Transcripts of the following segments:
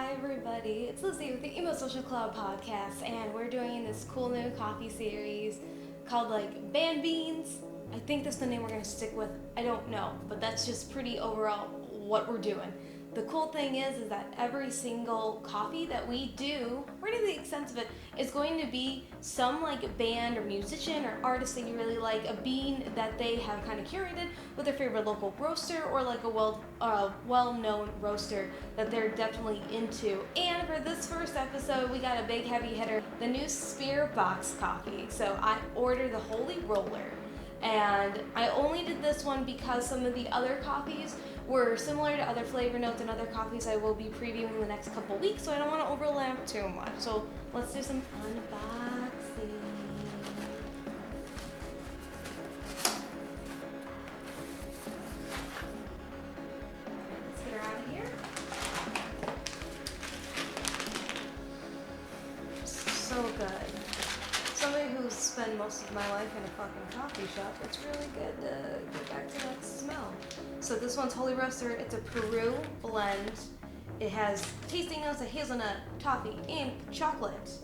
Hi everybody, it's Lizzie with the Emo Social Club podcast, and we're doing this cool new coffee series called like Band Beans. I think that's the name we're going to stick with. I don't know, but that's just pretty overall what we're doing. The cool thing is that every single coffee that we do, right to the extent of it, is going to be some like band or musician or artist that you really like, a bean that they have kind of curated with their favorite local roaster or like a well-known roaster that they're definitely into. And for this first episode, we got a big heavy hitter, the new Spiritbox coffee. So I ordered the Holy Roller. And I only did this one because some of the other coffees were similar to other flavor notes and other coffees I will be previewing in the next couple weeks, so I don't want to overlap too much. So let's do some unboxing. Let's get her out of here. So good. Somebody who's spent most of my life in a fucking coffee shop, it's really good to get back to that smell. So this one's Holy Roaster. It's a Peru blend. It has tasting notes of hazelnut, toffee, and chocolate.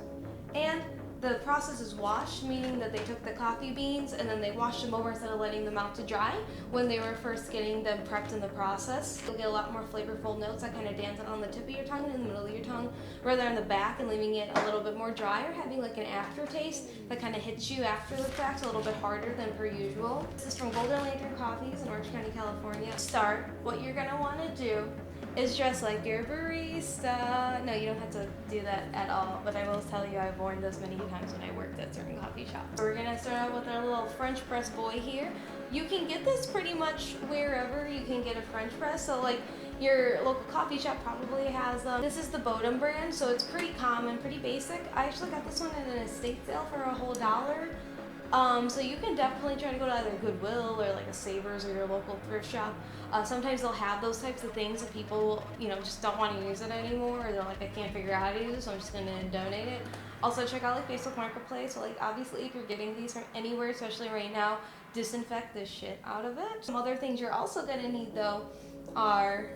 And the process is washed, meaning that they took the coffee beans and then they washed them over instead of letting them out to dry when they were first getting them prepped in the process. You'll get a lot more flavorful notes that kind of dance on the tip of your tongue and in the middle of your tongue rather than the back, and leaving it a little bit more dry or having like an aftertaste that kind of hits you after the fact, a little bit harder than per usual. This is from Golden Lantern Coffees in Orange County, California. To start, what you're going to want to do is dress like your barista. No, you don't have to do that at all, but I will tell you I've worn this many times when I worked at certain coffee shops. We're gonna start out with our little French press boy here. You can get this pretty much wherever you can get a French press, so like your local coffee shop probably has them. This is the Bodum brand, so it's pretty common, pretty basic. I actually got this one in an estate sale for a whole $1. So you can definitely try to go to either Goodwill or like a Savers or your local thrift shop. Sometimes they'll have those types of things if people, just don't want to use it anymore, or they're like, I can't figure out how to use it, so I'm just going to donate it. Also check out like Facebook Marketplace. So like obviously if you're getting these from anywhere, especially right now, disinfect the shit out of it. Some other things you're also going to need though are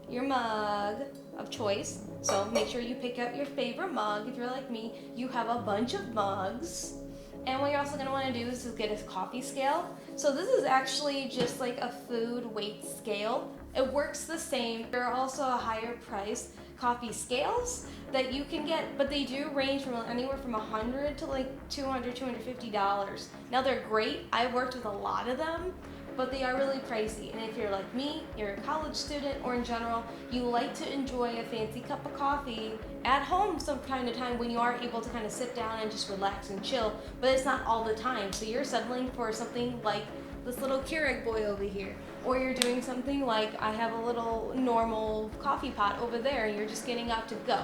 your mug of choice. So make sure you pick out your favorite mug. If you're like me, you have a bunch of mugs. And what you're also going to want to do is get a coffee scale. So this is actually just like a food weight scale. It works the same. There are also a higher price coffee scales that you can get, but they do range from anywhere from $100 to like $200, $250. Now they're great. I've worked with a lot of them, but they are really pricey. And if you're like me, you're a college student, or in general, you like to enjoy a fancy cup of coffee at home some kind of time when you are able to kind of sit down and just relax and chill, but it's not all the time. So you're settling for something like this little Keurig boy over here, or you're doing something like I have a little normal coffee pot over there and you're just getting out to go.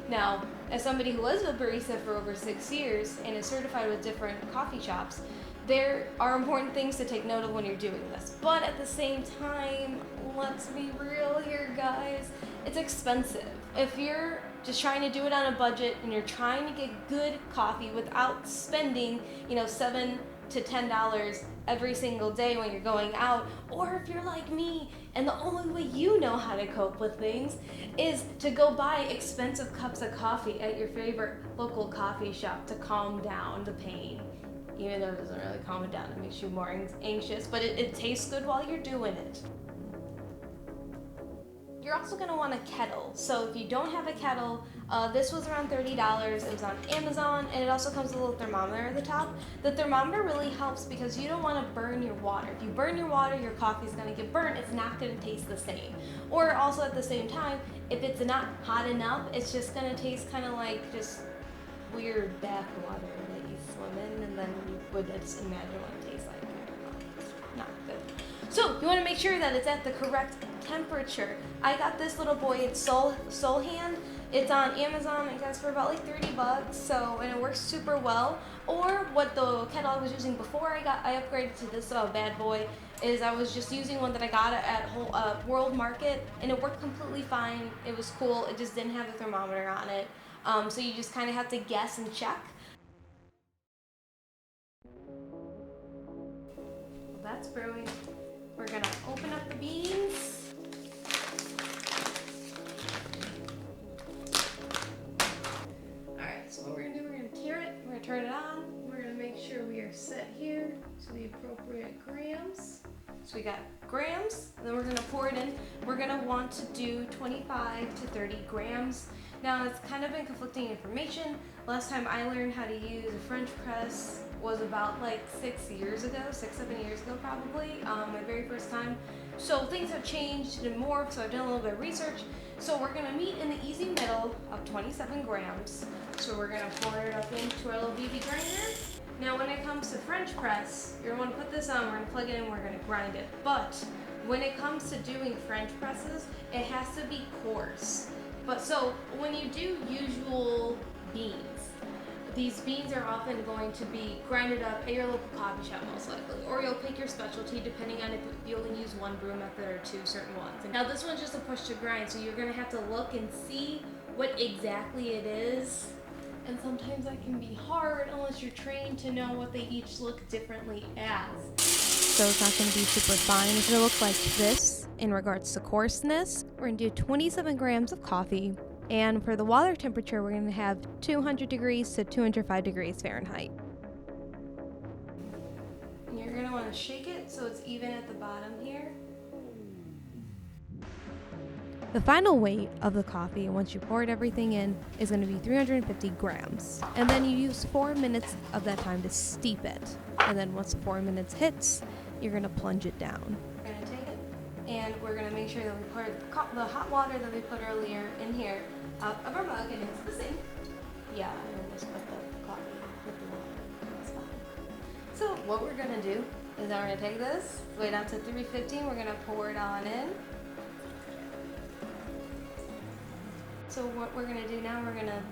Now, as somebody who was a barista for over 6 years and is certified with different coffee shops, there are important things to take note of when you're doing this. But at the same time, let's be real here, guys. It's expensive. If you're just trying to do it on a budget and you're trying to get good coffee without spending, $7 to $10 every single day when you're going out, or if you're like me and the only way you know how to cope with things is to go buy expensive cups of coffee at your favorite local coffee shop to calm down the pain. Even though it doesn't really calm it down, it makes you more anxious, but it tastes good while you're doing it. You're also going to want a kettle. So if you don't have a kettle, this was around $30. It was on Amazon, and it also comes with a little thermometer at the top. The thermometer really helps because you don't want to burn your water. If you burn your water, your coffee is going to get burnt. It's not going to taste the same. Or also at the same time, if it's not hot enough, it's just going to taste kind of like just weird bath water that you swim in, and then you would just imagine what it tastes like. Not good. So you want to make sure that it's at the correct temperature. I got this little boy. It's Soul Hand. It's on Amazon. I guess for about like $30. So, and it works super well. Or what the kettle I was using before I upgraded to this bad boy is I was just using one that I got at World Market, and it worked completely fine. It was cool. It just didn't have a thermometer on it. So you just kind of have to guess and check. Well, that's brewing. We're gonna open up the beans. to the appropriate grams. So we got grams, and then we're gonna pour it in. We're gonna want to do 25 to 30 grams. Now it's kind of been conflicting information. Last time I learned how to use a French press was about like 6 years ago, 6-7 years ago probably, my very first time. So things have changed and morphed, so I've done a little bit of research. So we're gonna meet in the easy middle of 27 grams. So we're gonna pour it up into our little BB grinder. Now when it comes to French press, you're gonna wanna put this on, we're gonna plug it in, we're gonna grind it. But when it comes to doing French presses, it has to be coarse. But so when you do usual beans, these beans are often going to be grinded up at your local coffee shop most likely, or you'll pick your specialty depending on if you only use one brew method or two certain ones. And now this one's just a push to grind, so you're gonna have to look and see what exactly it is. And sometimes that can be hard unless you're trained to know what they each look differently as. So it's not going to be super fine. It's going to look like this in regards to coarseness. We're going to do 27 grams of coffee. And for the water temperature, we're going to have 200 degrees to 205 degrees Fahrenheit. And you're going to want to shake it so it's even at the bottom here. The final weight of the coffee, once you poured everything in, is going to be 350 grams. And then you use 4 minutes of that time to steep it. And then once 4 minutes hits, you're going to plunge it down. We're going to take it, and we're going to make sure that we pour the hot water that we put earlier in here out of our mug and into the sink. Yeah, I almost put the coffee with the water. That's fine. So what we're going to do is now we're going to take this, way down to 315, we're going to pour it on in. So what we're going to do now, we're going to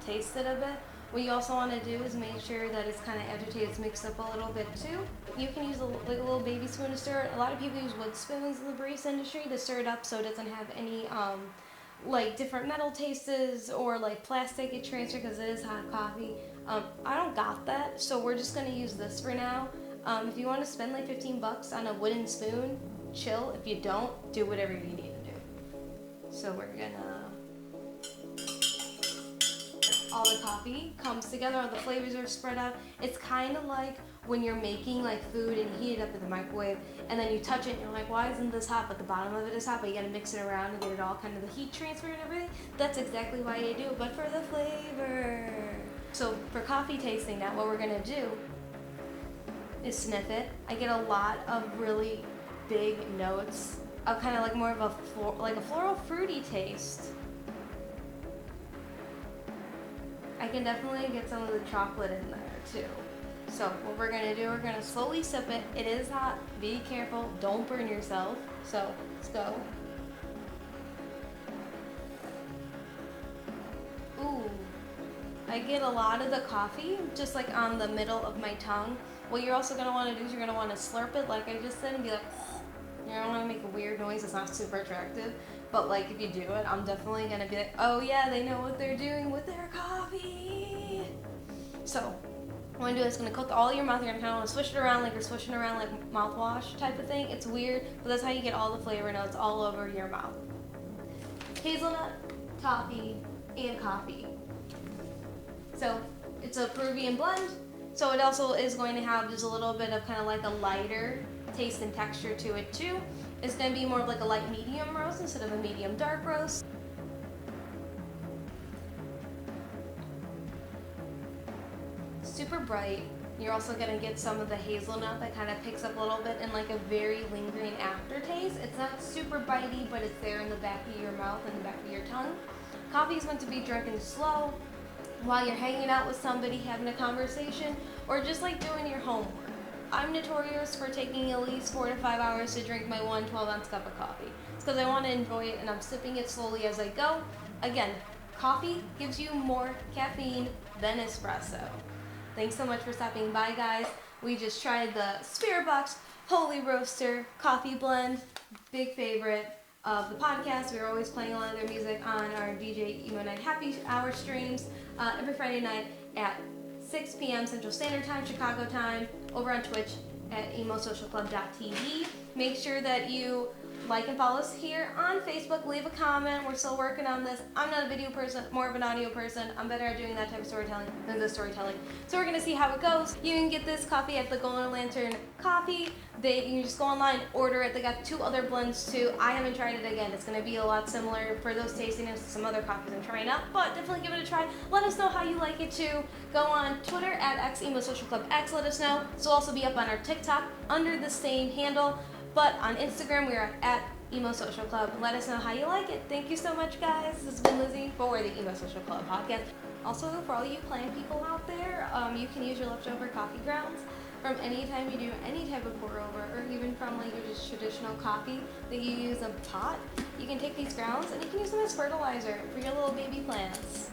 taste it a bit. What you also want to do is make sure that it's kind of agitated, it's mixed up a little bit too. You can use like a little baby spoon to stir it. A lot of people use wood spoons in the barista industry to stir it up so it doesn't have any like different metal tastes or like plastic get transferred because it is hot coffee. I don't got that, so we're just going to use this for now. If you want to spend like 15 bucks on a wooden spoon, chill. If you don't, do whatever you need to do. So we're going to... all the coffee comes together, all the flavors are spread out. It's kind of like when you're making like food and you heat it up in the microwave and then you touch it and you're like, why isn't this hot? But the bottom of it is hot, but you gotta mix it around and get it all kind of the heat transfer and everything. That's exactly why you do it, but for the flavor. So for coffee tasting now, what we're gonna do is sniff it. I get a lot of really big notes of kind of like more of a floral fruity taste. I can definitely get some of the chocolate in there too. So what we're gonna do, we're gonna slowly sip it. It is hot, be careful, don't burn yourself. So let's go. Ooh, I get a lot of the coffee just like on the middle of my tongue. What you're also gonna wanna do is you're gonna wanna slurp it like I just said and be like, you don't wanna make a weird noise, it's not super attractive. But like if you do it, I'm definitely gonna be like, oh yeah, they know what they're doing with their coffee. So what I'm gonna do is gonna cook all your mouth. You're gonna kinda wanna swish it around like you're swishing around like mouthwash type of thing. It's weird, but that's how you get all the flavor notes all over your mouth. Hazelnut, toffee, and coffee. So it's a Peruvian blend. So it also is going to have just a little bit of kind of like a lighter taste and texture to it too. It's going to be more of like a light medium roast instead of a medium dark roast. Super bright. You're also going to get some of the hazelnut that kind of picks up a little bit and like a very lingering aftertaste. It's not super bitey, but it's there in the back of your mouth and the back of your tongue. Coffee is meant to be drinking slow while you're hanging out with somebody, having a conversation, or just like doing your homework. I'm notorious for taking at least 4 to 5 hours to drink my 1 12-ounce cup of coffee. It's because I want to enjoy it and I'm sipping it slowly as I go. Again, coffee gives you more caffeine than espresso. Thanks so much for stopping by, guys. We just tried the Spiritbox Holy Roaster coffee blend. Big favorite of the podcast. We're always playing a lot of their music on our DJ Emo Night Happy Hour streams every Friday night at 6 p.m. Central Standard Time, Chicago time, over on Twitch at emosocialclub.tv. Make sure that you like and follow us here on Facebook. Leave a comment. We're still working on this. I'm not a video person, more of an audio person. I'm better at doing that type of storytelling than this storytelling. So we're gonna see how it goes. You can get this coffee at the Golden Lantern Coffee. You can just go online, order it. They got 2 other blends too. I haven't tried it again. It's gonna be a lot similar for those tastiness to some other coffees I'm trying out, but definitely give it a try. Let us know how you like it too. Go on Twitter at @EmoSocialClubX. Let us know. This will also be up on our TikTok under the same handle. But on Instagram, we are at Emo Social Club. Let us know how you like it. Thank you so much, guys. This has been Lizzie for the Emo Social Club podcast. Also, for all you plant people out there, you can use your leftover coffee grounds from any time you do any type of pour over, or even from like your just traditional coffee that you use a pot. You can take these grounds and you can use them as fertilizer for your little baby plants.